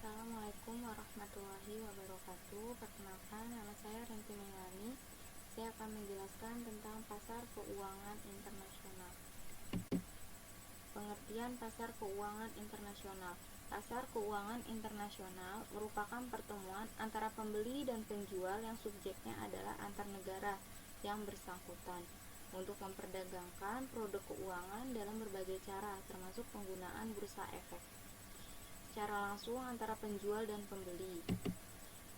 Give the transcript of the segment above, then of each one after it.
Assalamualaikum warahmatullahi wabarakatuh. Perkenalkan, nama saya Renti Meilani. Saya akan menjelaskan tentang pasar keuangan internasional. Pengertian pasar keuangan internasional. Pasar keuangan internasional merupakan pertemuan antara pembeli dan penjual yang subjeknya adalah antar negara yang bersangkutan untuk memperdagangkan produk keuangan dalam berbagai cara, termasuk penggunaan bursa efek secara langsung antara penjual dan pembeli.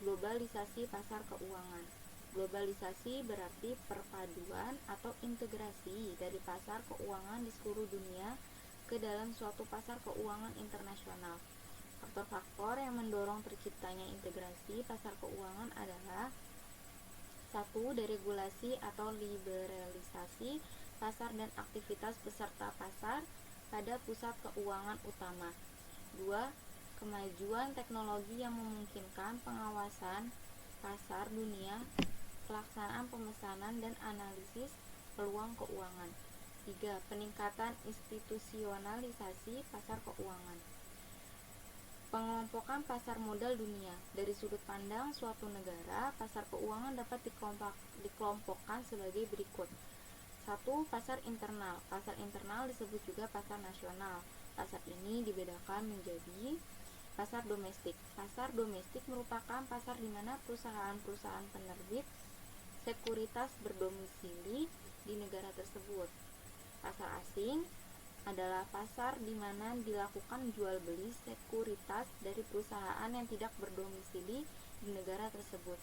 Globalisasi pasar keuangan. Globalisasi berarti perpaduan atau integrasi dari pasar keuangan di seluruh dunia ke dalam suatu pasar keuangan internasional. Faktor-faktor yang mendorong terciptanya integrasi pasar keuangan adalah: 1. Deregulasi atau liberalisasi pasar dan aktivitas peserta pasar pada pusat keuangan utama. 2. Kemajuan teknologi yang memungkinkan pengawasan pasar dunia, pelaksanaan pemesanan dan analisis peluang keuangan. 3. Peningkatan institusionalisasi pasar keuangan. Pengelompokan pasar modal dunia. Dari sudut pandang suatu negara, pasar keuangan dapat dikelompokkan sebagai berikut. 1. Pasar internal. Pasar internal disebut juga pasar nasional. Pasar ini dibedakan menjadi pasar domestik. Pasar domestik merupakan pasar di mana perusahaan-perusahaan penerbit sekuritas berdomisili di negara tersebut. Pasar asing adalah pasar di mana dilakukan jual beli sekuritas dari perusahaan yang tidak berdomisili di negara tersebut.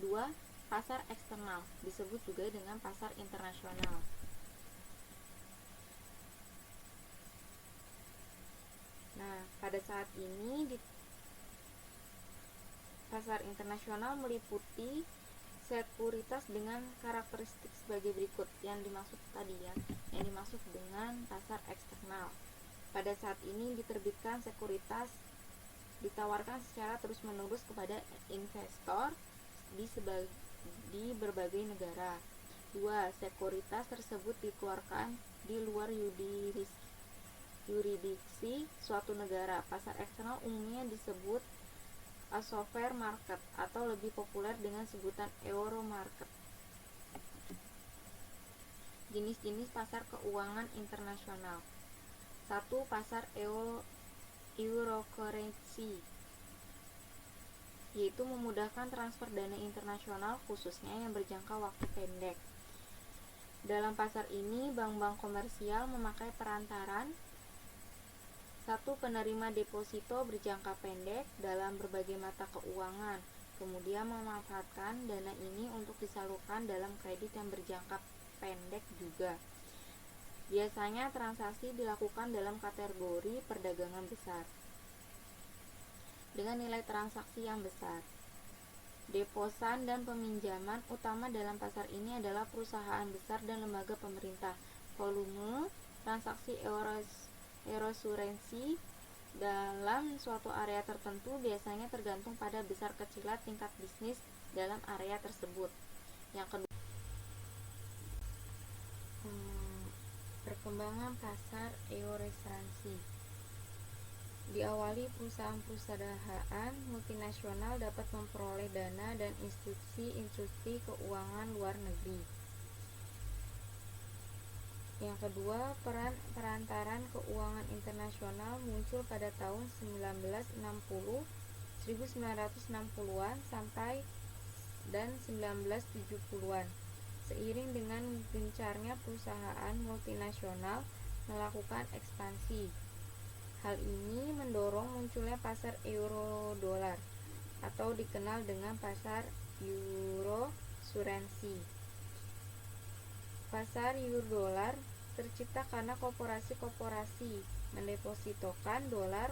2. Pasar eksternal disebut juga dengan pasar internasional. Nah, pada saat ini pasar internasional meliputi sekuritas dengan karakteristik sebagai berikut yang dimaksud dengan pasar eksternal. Pada saat ini diterbitkan sekuritas ditawarkan secara terus-menerus kepada investor di berbagai negara. 2. Sekuritas tersebut dikeluarkan di luar yurisdiksi suatu negara. Pasar eksternal umumnya disebut Assover market atau lebih populer dengan sebutan Euro market. Jenis-jenis pasar keuangan internasional. 1. Pasar Eurocurrency, yaitu memudahkan transfer dana internasional khususnya yang berjangka waktu pendek. Dalam pasar ini, bank-bank komersial memakai perantaran 1. Penerima deposito berjangka pendek dalam berbagai mata keuangan, kemudian memanfaatkan dana ini untuk disalurkan dalam kredit yang berjangka pendek juga. Biasanya transaksi dilakukan dalam kategori perdagangan besar dengan nilai transaksi yang besar. Deposan dan peminjaman utama dalam pasar ini adalah perusahaan besar dan lembaga pemerintah. Volume transaksi Eurocurrency dalam suatu area tertentu biasanya tergantung pada besar kecilnya tingkat bisnis dalam area tersebut. Yang kedua, perkembangan pasar Eurocurrency. Diawali perusahaan-perusahaan multinasional dapat memperoleh dana dan institusi keuangan luar negeri. Yang kedua, peran perantaran keuangan internasional muncul pada tahun 1960-an sampai dan 1970-an. Seiring dengan gencarnya perusahaan multinasional melakukan ekspansi, hal ini mendorong munculnya pasar euro-dolar atau dikenal dengan pasar Eurocurrency. Pasar euro-dolar tercipta karena korporasi-korporasi mendepositokan dolar,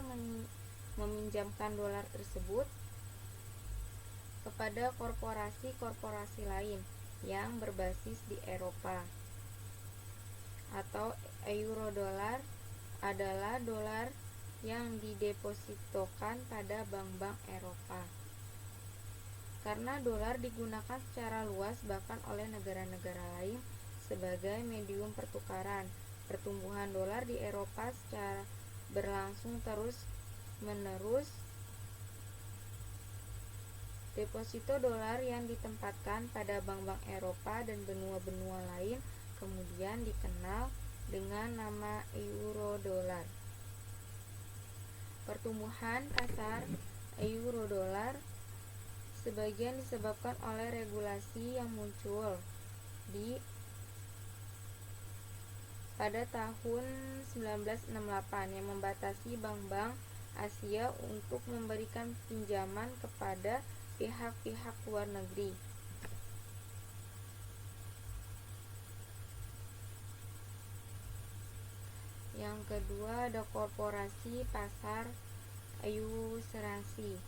meminjamkan dolar tersebut kepada korporasi-korporasi lain yang berbasis di Eropa. Atau euro-dolar adalah dolar yang didepositokan pada bank-bank Eropa. Karena dolar digunakan secara luas bahkan oleh negara-negara lain sebagai medium pertukaran, pertumbuhan dolar di Eropa secara berlangsung terus menerus deposito dolar yang ditempatkan pada bank-bank Eropa dan benua-benua lain kemudian dikenal dengan nama euro-dolar. Pertumbuhan pasar euro-dolar sebagian disebabkan oleh regulasi yang muncul pada tahun 1968 yang membatasi bank-bank Asia untuk memberikan pinjaman kepada pihak-pihak luar negeri. Yang kedua ada korporasi pasar Eurasia.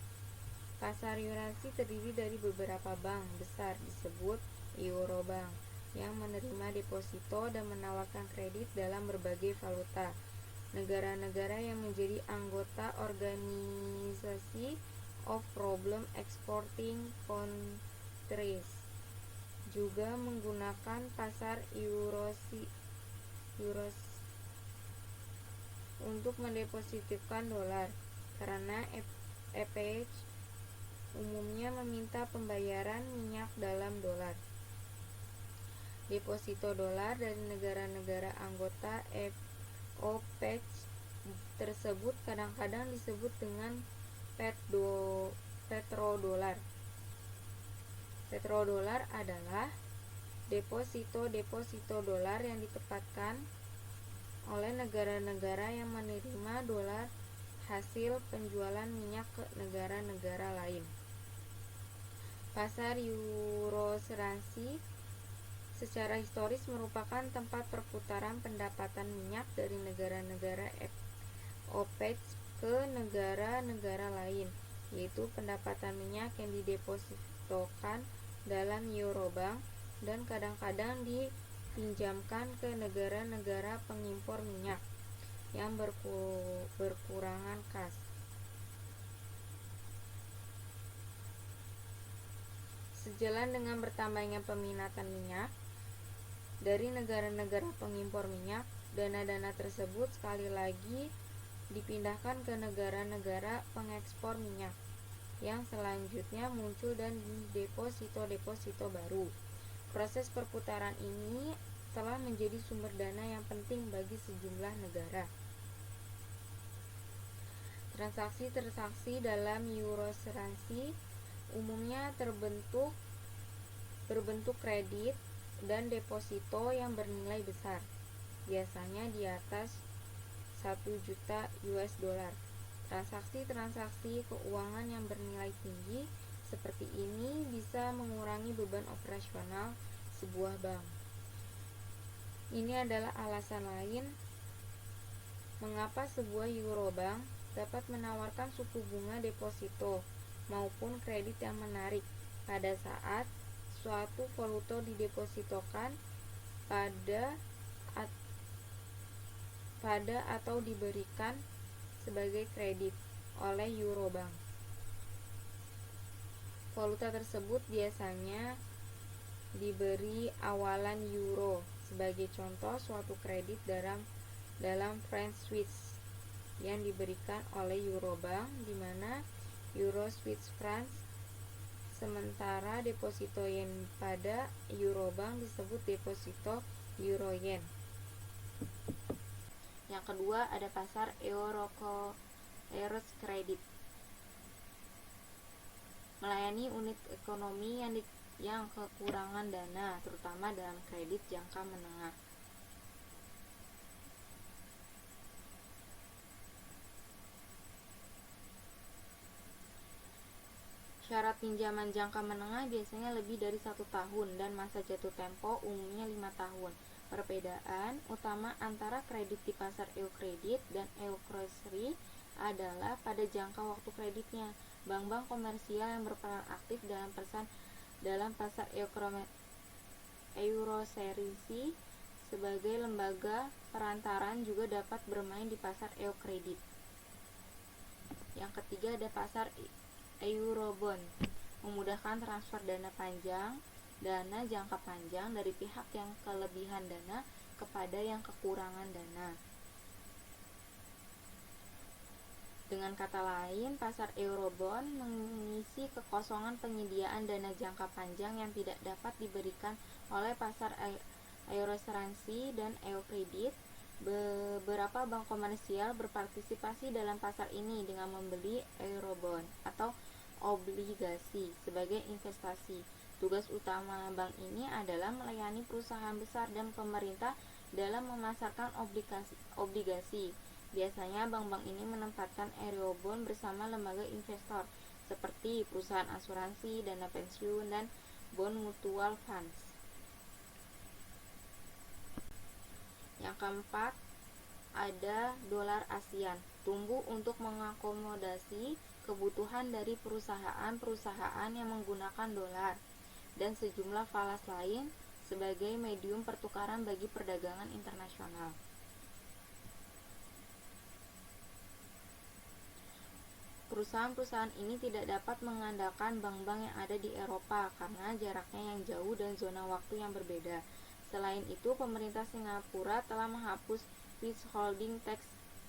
Pasar Eurasia terdiri dari beberapa bank besar disebut Eurobank yang menerima deposito dan menawarkan kredit dalam berbagai valuta. Negara-negara yang menjadi anggota Organisasi of Problem Exporting Countries juga menggunakan pasar Eurasia untuk mendepositkan dolar, karena EPH umumnya meminta pembayaran minyak dalam dolar. Deposito dolar dari negara-negara anggota OPEC tersebut kadang-kadang disebut dengan petrodolar. Petrodolar adalah deposito dolar yang ditempatkan oleh negara-negara yang menerima dolar hasil penjualan minyak ke negara-negara lain. Pasar Eurasia secara historis merupakan tempat perputaran pendapatan minyak dari negara-negara OPEC ke negara-negara lain, yaitu pendapatan minyak yang didepositokan dalam Eurobank dan kadang-kadang dipinjamkan ke negara-negara pengimpor minyak yang berkurangan kas. Sejalan dengan bertambahnya peminatan minyak dari negara-negara pengimpor minyak, dana-dana tersebut sekali lagi dipindahkan ke negara-negara pengekspor minyak yang selanjutnya muncul dan deposito-deposito baru. Proses perputaran ini telah menjadi sumber dana yang penting bagi sejumlah negara. Transaksi-transaksi dalam Eurasia umumnya berbentuk kredit dan deposito yang bernilai besar, biasanya di atas 1 juta US dollar. Transaksi-transaksi keuangan yang bernilai tinggi seperti ini bisa mengurangi beban operasional sebuah bank. Ini adalah alasan lain mengapa sebuah Eurobank dapat menawarkan suku bunga deposito maupun kredit yang menarik pada saat suatu valuta didepositokan pada atau diberikan sebagai kredit oleh Eurobank. Valuta tersebut biasanya diberi awalan euro. Sebagai contoh, suatu kredit dalam franc Swiss yang diberikan oleh Eurobank, di mana euro Swiss franc, sementara deposito yen pada Eurobank disebut deposito euro yen. Yang kedua ada pasar Eros Credit, melayani unit ekonomi yang kekurangan dana, terutama dalam kredit jangka menengah. Syarat pinjaman jangka menengah biasanya lebih dari 1 tahun dan masa jatuh tempo umumnya 5 tahun. Perbedaan utama antara kredit di pasar Eukredit dan Eukrosery adalah pada jangka waktu kreditnya. Bank-bank komersial yang berperan aktif dalam pasar Eurosery sebagai lembaga perantaran juga dapat bermain di pasar Eukredit. Yang ketiga ada pasar Eurobond, memudahkan transfer dana jangka panjang dari pihak yang kelebihan dana kepada yang kekurangan dana. Dengan kata lain, pasar Eurobond mengisi kekosongan penyediaan dana jangka panjang yang tidak dapat diberikan oleh pasar Eurasuransi dan Eukredit. Beberapa bank komersial berpartisipasi dalam pasar ini dengan membeli Eurobond atau obligasi sebagai investasi. Tugas utama bank ini adalah melayani perusahaan besar dan pemerintah dalam memasarkan obligasi. Biasanya bank-bank ini menempatkan Eurobond bersama lembaga investor seperti perusahaan asuransi, dana pensiun, dan bond mutual funds. Yang keempat, ada dolar ASEAN, tumbuh untuk mengakomodasi kebutuhan dari perusahaan-perusahaan yang menggunakan dolar dan sejumlah falas lain sebagai medium pertukaran bagi perdagangan internasional. Perusahaan-perusahaan ini tidak dapat mengandalkan bank-bank yang ada di Eropa karena jaraknya yang jauh dan zona waktu yang berbeda. Selain itu, pemerintah Singapura telah menghapus withholding tax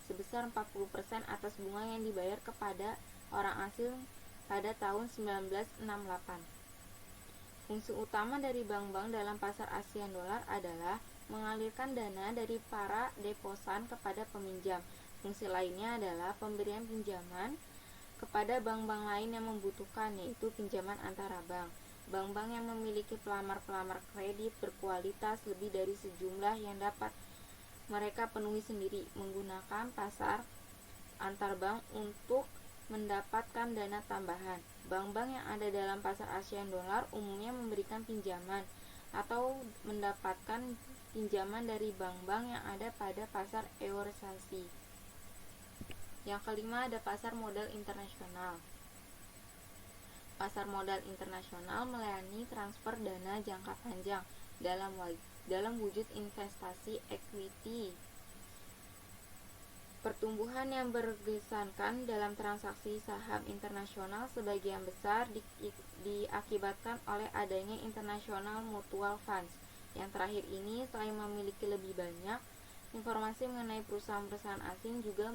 sebesar 40% atas bunga yang dibayar kepada orang asing pada tahun 1968. Fungsi utama dari bank-bank dalam pasar ASEAN dolar adalah mengalirkan dana dari para deposan kepada peminjam. Fungsi lainnya adalah pemberian pinjaman kepada bank-bank lain yang membutuhkan, yaitu pinjaman antara bank. Bank-bank yang memiliki pelamar-pelamar kredit berkualitas lebih dari sejumlah yang dapat mereka penuhi sendiri, menggunakan pasar antar bank untuk mendapatkan dana tambahan. Bank-bank yang ada dalam pasar ASEAN dolar umumnya memberikan pinjaman atau mendapatkan pinjaman dari bank-bank yang ada pada pasar Eurasiasi. Yang kelima, ada pasar modal internasional. Pasar modal internasional melayani transfer dana jangka panjang dalam wujud investasi equity. Pertumbuhan yang berkesankan dalam transaksi saham internasional sebagian besar diakibatkan oleh adanya international mutual funds. Yang terakhir ini, selain memiliki lebih banyak informasi mengenai perusahaan-perusahaan asing, juga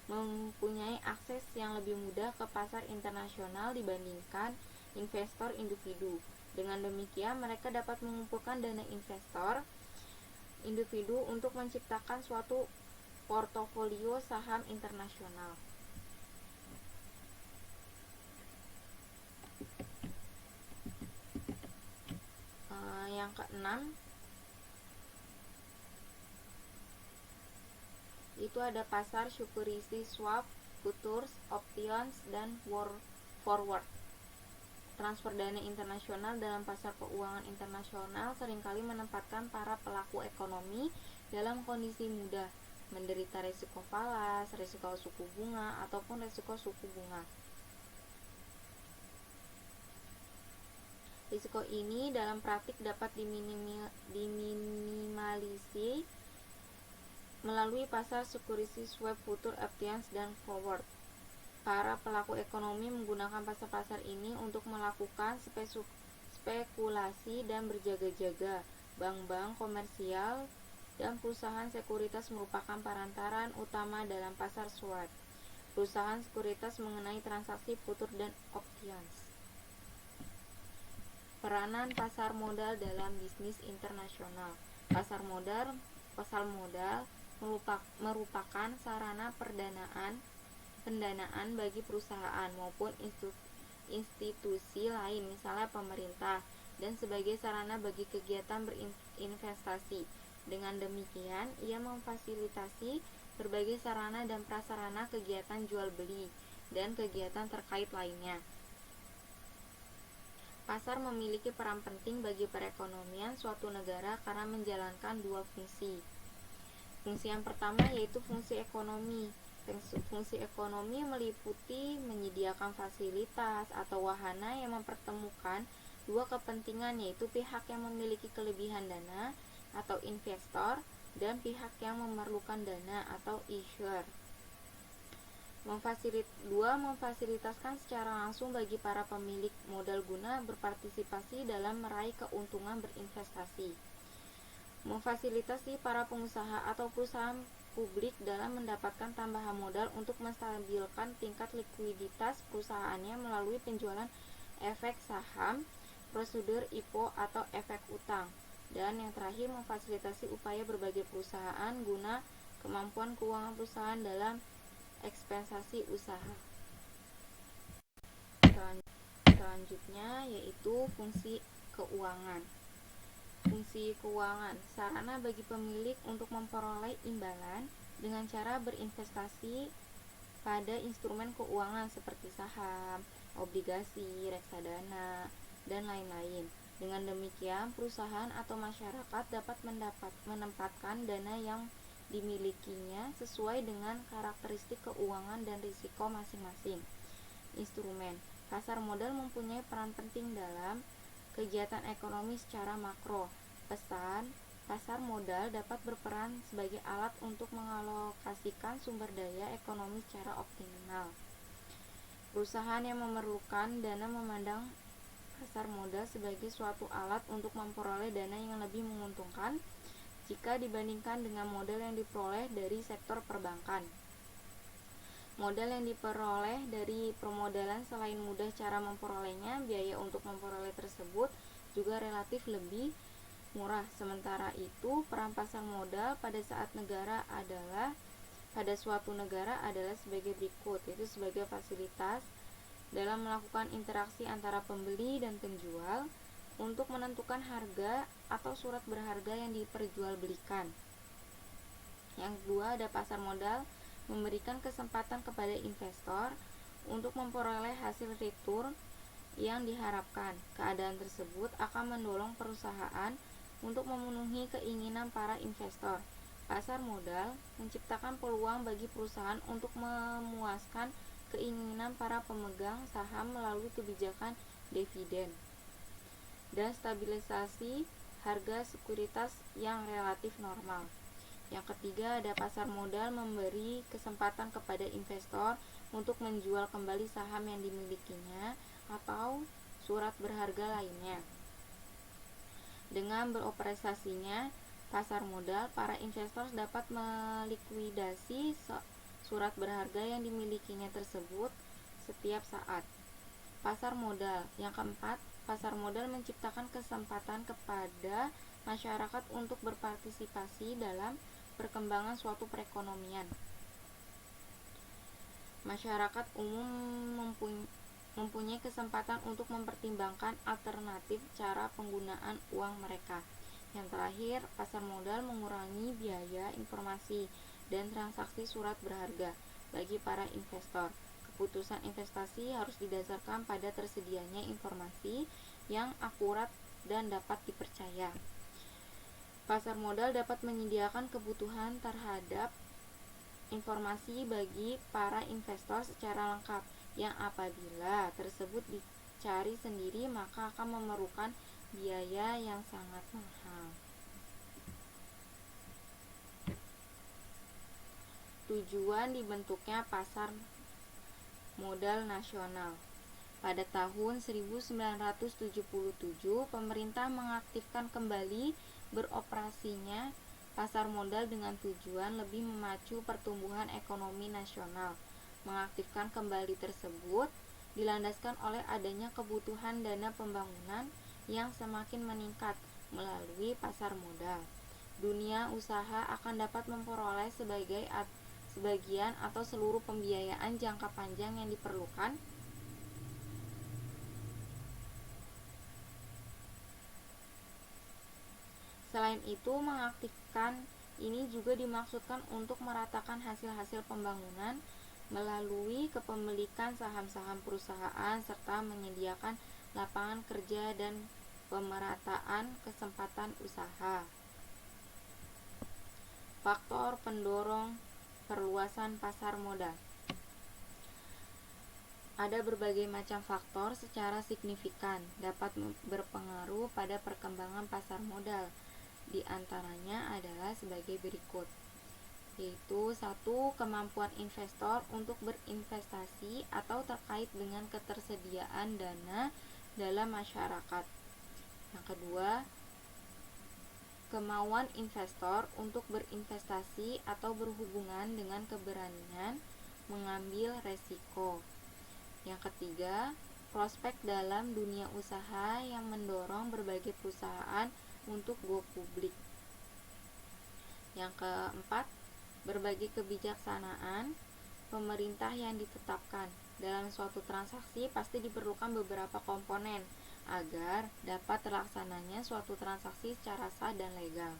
mempunyai akses yang lebih mudah ke pasar internasional dibandingkan investor individu. Dengan demikian, mereka dapat mengumpulkan dana investor individu untuk menciptakan suatu portofolio saham internasional. Yang keenam, itu ada pasar security swap, futures, options, dan forward. Transfer dana internasional dalam pasar keuangan internasional seringkali menempatkan para pelaku ekonomi dalam kondisi mudah, menderita risiko falas, risiko suku bunga, ataupun risiko suku bunga. Risiko ini dalam praktik dapat diminimalisir melalui pasar security swap, future, options, dan forward. Para pelaku ekonomi menggunakan pasar-pasar ini untuk melakukan spekulasi dan berjaga-jaga. Bank-bank komersial dan perusahaan sekuritas merupakan perantaraan utama dalam pasar swap. Perusahaan sekuritas mengenai transaksi future dan options. Peranan pasar modal dalam bisnis internasional. Pasar modal merupakan sarana pendanaan bagi perusahaan maupun institusi lain, misalnya pemerintah, dan sebagai sarana bagi kegiatan berinvestasi. Dengan demikian, ia memfasilitasi berbagai sarana dan prasarana kegiatan jual beli dan kegiatan terkait lainnya. Pasar memiliki peran penting bagi perekonomian suatu negara karena menjalankan dua fungsi. Fungsi yang pertama yaitu fungsi ekonomi. Fungsi ekonomi meliputi menyediakan fasilitas atau wahana yang mempertemukan dua kepentingan, yaitu pihak yang memiliki kelebihan dana atau investor dan pihak yang memerlukan dana atau issuer. Memfasilitaskan secara langsung bagi para pemilik modal guna berpartisipasi dalam meraih keuntungan berinvestasi. Memfasilitasi para pengusaha atau perusahaan publik dalam mendapatkan tambahan modal untuk menstabilkan tingkat likuiditas perusahaannya melalui penjualan efek saham, prosedur IPO atau efek utang. Dan yang terakhir, memfasilitasi upaya berbagai perusahaan guna kemampuan keuangan perusahaan dalam ekspansi usaha. Selanjutnya yaitu fungsi keuangan. Fungsi keuangan, sarana bagi pemilik untuk memperoleh imbalan dengan cara berinvestasi pada instrumen keuangan seperti saham, obligasi, reksadana, dan lain-lain. Dengan demikian, perusahaan atau masyarakat dapat menempatkan dana yang dimilikinya sesuai dengan karakteristik keuangan dan risiko masing-masing. Instrumen pasar modal mempunyai peran penting dalam kegiatan ekonomi secara makro. Pesan, pasar modal dapat berperan sebagai alat untuk mengalokasikan sumber daya ekonomi secara optimal. Perusahaan yang memerlukan dana memandang pasar modal sebagai suatu alat untuk memperoleh dana yang lebih menguntungkan jika dibandingkan dengan modal yang diperoleh dari sektor perbankan. Modal yang diperoleh dari permodalan selain mudah cara memperolehnya, biaya untuk memperoleh tersebut juga relatif lebih murah. Sementara itu, peran pasar modal pada suatu negara adalah sebagai berikut, yaitu sebagai fasilitas dalam melakukan interaksi antara pembeli dan penjual untuk menentukan harga atau surat berharga yang diperjualbelikan. Yang kedua, ada pasar modal memberikan kesempatan kepada investor untuk memperoleh hasil return yang diharapkan. Keadaan tersebut akan mendorong perusahaan untuk memenuhi keinginan para investor. Pasar modal menciptakan peluang bagi perusahaan untuk memuaskan keinginan para pemegang saham melalui kebijakan dividen dan stabilisasi harga sekuritas yang relatif normal. Yang ketiga, ada pasar modal memberi kesempatan kepada investor untuk menjual kembali saham yang dimilikinya atau surat berharga lainnya. Dengan beroperasinya pasar modal, para investor dapat melikuidasi surat berharga yang dimilikinya tersebut setiap saat. Pasar modal. Yang keempat, pasar modal menciptakan kesempatan kepada masyarakat untuk berpartisipasi dalam perkembangan suatu perekonomian. Masyarakat umum mempunyai kesempatan untuk mempertimbangkan alternatif cara penggunaan uang mereka. Yang terakhir, pasar modal mengurangi biaya informasi dan transaksi surat berharga bagi para investor. Keputusan investasi harus didasarkan pada tersedianya informasi yang akurat dan dapat dipercaya. Pasar modal dapat menyediakan kebutuhan terhadap informasi bagi para investor secara lengkap, yang apabila tersebut dicari sendiri maka akan memerlukan biaya yang sangat mahal. Tujuan dibentuknya pasar modal nasional. Pada tahun 1977, pemerintah mengaktifkan kembali beroperasinya pasar modal dengan tujuan lebih memacu pertumbuhan ekonomi nasional. Mengaktifkan kembali tersebut dilandaskan oleh adanya kebutuhan dana pembangunan yang semakin meningkat melalui pasar modal. Dunia usaha akan dapat memperoleh sebagian atau seluruh pembiayaan jangka panjang yang diperlukan Selain itu, mengaktifkan ini juga dimaksudkan untuk meratakan hasil-hasil pembangunan melalui kepemilikan saham-saham perusahaan serta menyediakan lapangan kerja dan pemerataan kesempatan usaha. Faktor pendorong perluasan pasar modal. Ada berbagai macam faktor secara signifikan dapat berpengaruh pada perkembangan pasar modal. Di antaranya adalah sebagai berikut, yaitu 1. Kemampuan investor untuk berinvestasi atau terkait dengan ketersediaan dana dalam masyarakat. Yang kedua, kemauan investor untuk berinvestasi atau berhubungan dengan keberanian mengambil resiko. Yang ketiga, prospek dalam dunia usaha yang mendorong berbagai perusahaan untuk go publik. Yang keempat, berbagai kebijaksanaan pemerintah yang ditetapkan. Dalam suatu transaksi pasti diperlukan beberapa komponen agar dapat terlaksananya suatu transaksi secara sah dan legal.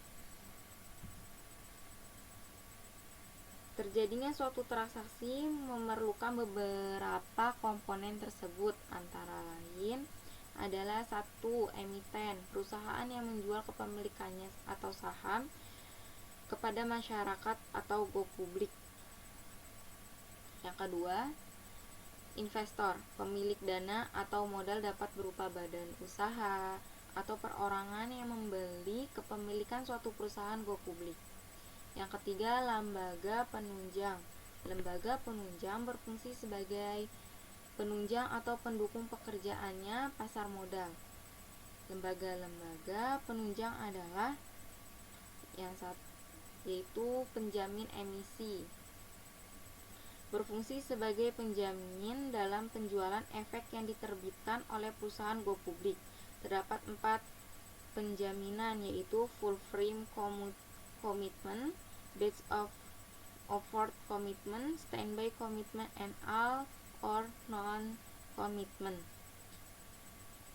Terjadinya suatu transaksi memerlukan beberapa komponen tersebut, antara lain adalah 1. Emiten, perusahaan yang menjual kepemilikannya atau saham kepada masyarakat atau go publik. Yang kedua, investor, pemilik dana atau modal dapat berupa badan usaha atau perorangan yang membeli kepemilikan suatu perusahaan go publik. Yang ketiga, lembaga penunjang. Lembaga penunjang berfungsi sebagai penunjang atau pendukung pekerjaannya pasar modal. Lembaga-lembaga penunjang adalah yaitu penjamin emisi. Berfungsi sebagai penjamin dalam penjualan efek yang diterbitkan oleh perusahaan go publik. Terdapat 4 penjaminan, yaitu full frame commitment, batch of offered commitment, standby commitment, and all or non commitment.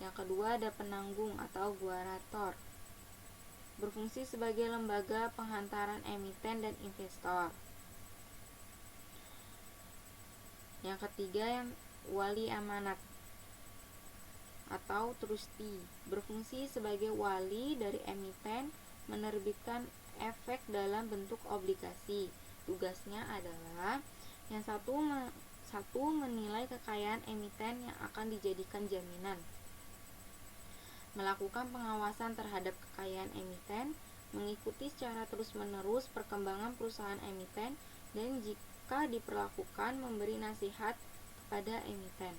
Yang kedua, ada penanggung atau guarantor. Berfungsi sebagai lembaga penghantaran emiten dan investor. Yang ketiga, yang wali amanat atau trustee, berfungsi sebagai wali dari emiten menerbitkan efek dalam bentuk obligasi. Tugasnya adalah yang satu menilai kekayaan emiten yang akan dijadikan jaminan, melakukan pengawasan terhadap kekayaan emiten, mengikuti secara terus-menerus perkembangan perusahaan emiten, dan jika diperlukan memberi nasihat kepada emiten,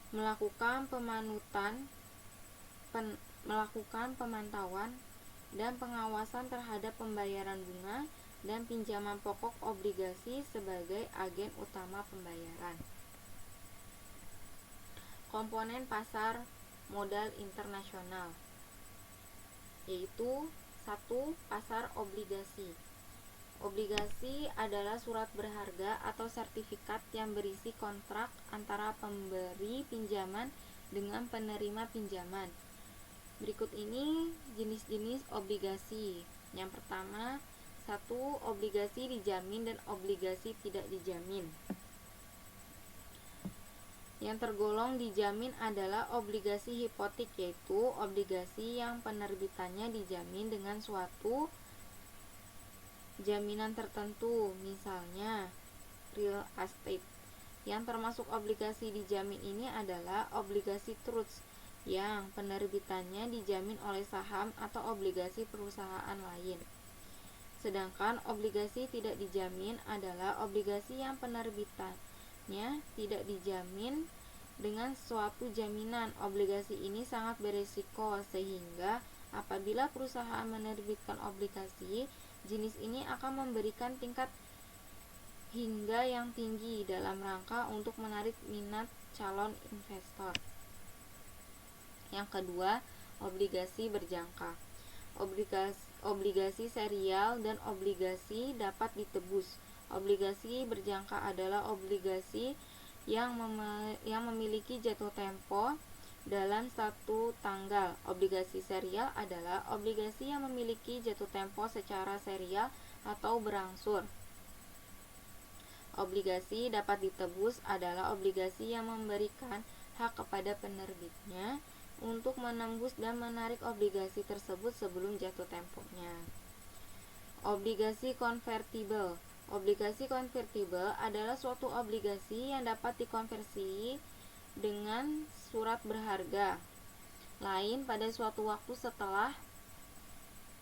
melakukan pemantauan dan pengawasan terhadap pembayaran bunga dan pinjaman pokok obligasi sebagai agen utama pembayaran. Komponen pasar modal internasional, yaitu 1. Pasar obligasi. Obligasi adalah surat berharga atau sertifikat yang berisi kontrak antara pemberi pinjaman dengan penerima pinjaman. Berikut ini jenis-jenis obligasi. Yang pertama, 1. Obligasi dijamin dan obligasi tidak dijamin. Yang tergolong dijamin adalah obligasi hipotek, yaitu obligasi yang penerbitannya dijamin dengan suatu jaminan tertentu, misalnya real estate. Yang termasuk obligasi dijamin ini adalah obligasi trusts yang penerbitannya dijamin oleh saham atau obligasi perusahaan lain. Sedangkan obligasi tidak dijamin adalah obligasi yang penerbitannya tidak dijamin dengan suatu jaminan. Obligasi ini sangat berisiko, sehingga apabila perusahaan menerbitkan obligasi jenis ini akan memberikan tingkat hingga yang tinggi dalam rangka untuk menarik minat calon investor. Yang kedua, obligasi berjangka. Obligasi serial dan obligasi dapat ditebus. Obligasi berjangka adalah obligasi yang memiliki jatuh tempo dalam satu tanggal. Obligasi serial adalah obligasi yang memiliki jatuh tempo secara serial atau berangsur. Obligasi dapat ditebus adalah obligasi yang memberikan hak kepada penerbitnya untuk menembus dan menarik obligasi tersebut sebelum jatuh temponya. Obligasi konvertibel. Obligasi konvertibel adalah suatu obligasi yang dapat dikonversi dengan surat berharga lain pada suatu waktu setelah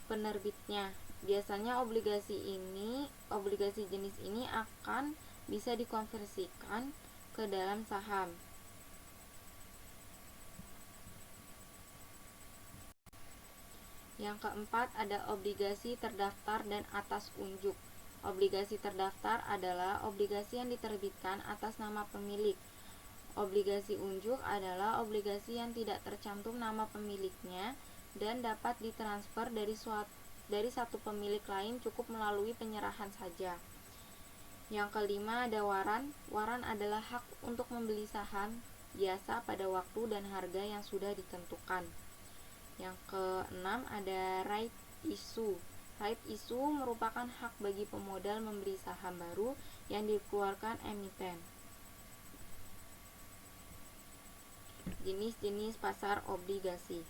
penerbitnya. Biasanya obligasi jenis ini akan bisa dikonversikan ke dalam saham. Yang keempat ada obligasi terdaftar dan atas unjuk. Obligasi terdaftar adalah obligasi yang diterbitkan atas nama pemilik. Obligasi unjuk adalah obligasi yang tidak tercantum nama pemiliknya dan dapat ditransfer dari satu pemilik lain cukup melalui penyerahan saja. Yang kelima ada waran. Waran adalah hak untuk membeli saham biasa pada waktu dan harga yang sudah ditentukan. Yang keenam ada right issue. Right issue merupakan hak bagi pemodal membeli saham baru yang dikeluarkan emiten. Jenis-jenis pasar obligasi.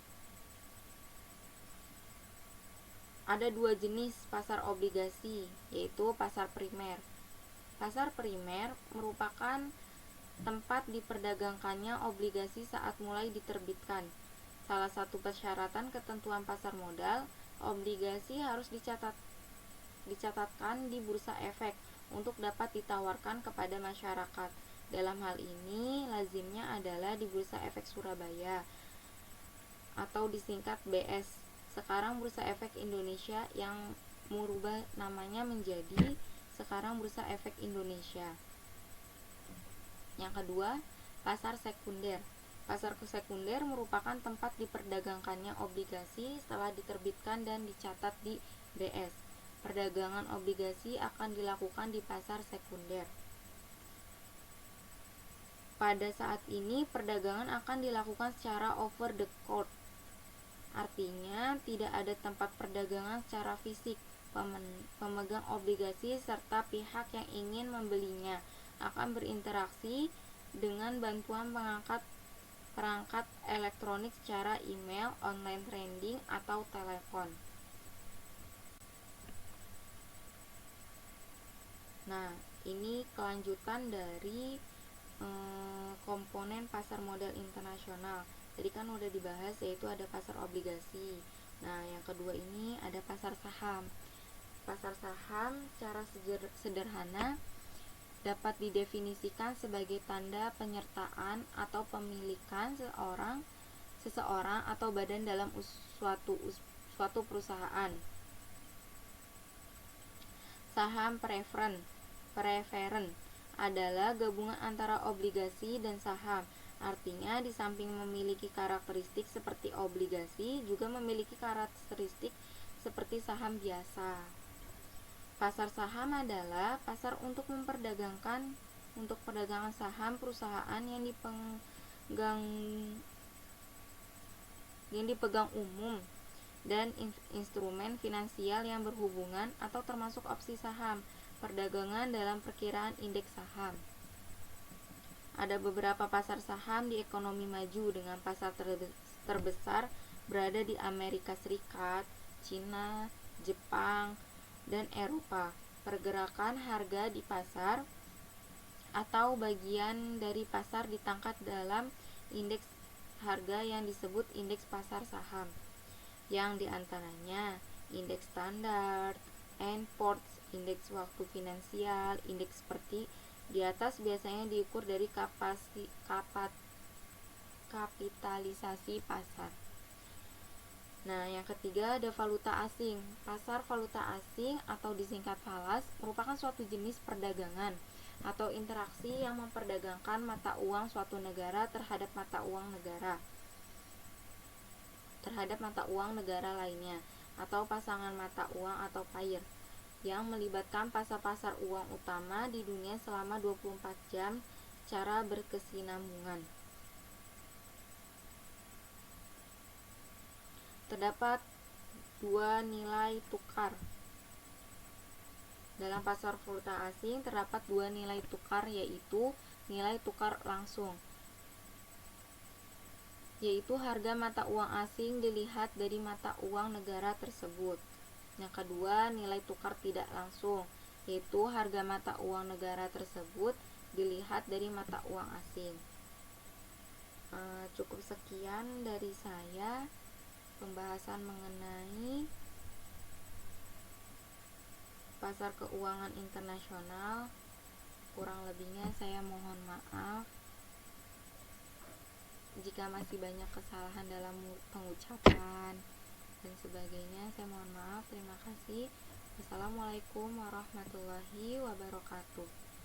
Ada dua jenis pasar obligasi, yaitu pasar primer. Pasar primer merupakan tempat diperdagangkannya obligasi saat mulai diterbitkan. Salah satu persyaratan ketentuan pasar modal, obligasi harus dicatatkan di bursa efek untuk dapat ditawarkan kepada masyarakat. Dalam hal ini, lazimnya adalah di Bursa Efek Surabaya atau disingkat BS. Sekarang Bursa Efek Indonesia yang merubah namanya menjadi sekarang Bursa Efek Indonesia. Yang kedua, pasar sekunder. Pasar sekunder merupakan tempat diperdagangkannya obligasi setelah diterbitkan dan dicatat di BS. Perdagangan obligasi akan dilakukan di pasar sekunder. Pada saat ini, perdagangan akan dilakukan secara over the court. Artinya, tidak ada tempat perdagangan secara fisik. Pemegang obligasi serta pihak yang ingin membelinya akan berinteraksi dengan bantuan perangkat elektronik secara email, online trading, atau telepon. Nah, ini kelanjutan dari komponen pasar modal internasional. Tadi kan udah dibahas, yaitu ada pasar obligasi. Nah, yang kedua ini ada pasar saham. Pasar saham secara sederhana dapat didefinisikan sebagai tanda penyertaan atau pemilikan seseorang atau badan dalam suatu perusahaan. Saham preferen adalah gabungan antara obligasi dan saham. Artinya, di samping memiliki karakteristik seperti obligasi, juga memiliki karakteristik seperti saham biasa. Pasar saham adalah pasar untuk perdagangan saham perusahaan yang dipegang umum dan instrumen finansial yang berhubungan atau termasuk opsi saham. Perdagangan dalam perkiraan indeks saham. Ada beberapa pasar saham di ekonomi maju dengan pasar terbesar berada di Amerika Serikat, Cina, Jepang, dan Eropa. Pergerakan harga di pasar atau bagian dari pasar ditangkap dalam indeks harga yang disebut indeks pasar saham, yang diantaranya indeks standar, Poor's, indeks waktu finansial. Indeks seperti di atas biasanya diukur dari kapitalisasi pasar. Nah, yang ketiga ada valuta asing. Pasar valuta asing atau disingkat falas merupakan suatu jenis perdagangan atau interaksi yang memperdagangkan mata uang suatu negara terhadap mata uang negara lainnya, atau pasangan mata uang atau pair, yang melibatkan pasar uang utama di dunia selama 24 jam secara berkesinambungan. Terdapat dua nilai tukar. Dalam pasar valuta asing terdapat dua nilai tukar, yaitu nilai tukar langsung, yaitu harga mata uang asing dilihat dari mata uang negara tersebut. Yang kedua, nilai tukar tidak langsung, yaitu harga mata uang negara tersebut dilihat dari mata uang asing. Cukup sekian dari saya pembahasan mengenai pasar keuangan internasional. Kurang lebihnya saya mohon maaf jika masih banyak kesalahan dalam pengucapan dan sebagainya. Saya mohon maaf. Terima kasih. Wassalamualaikum warahmatullahi wabarakatuh.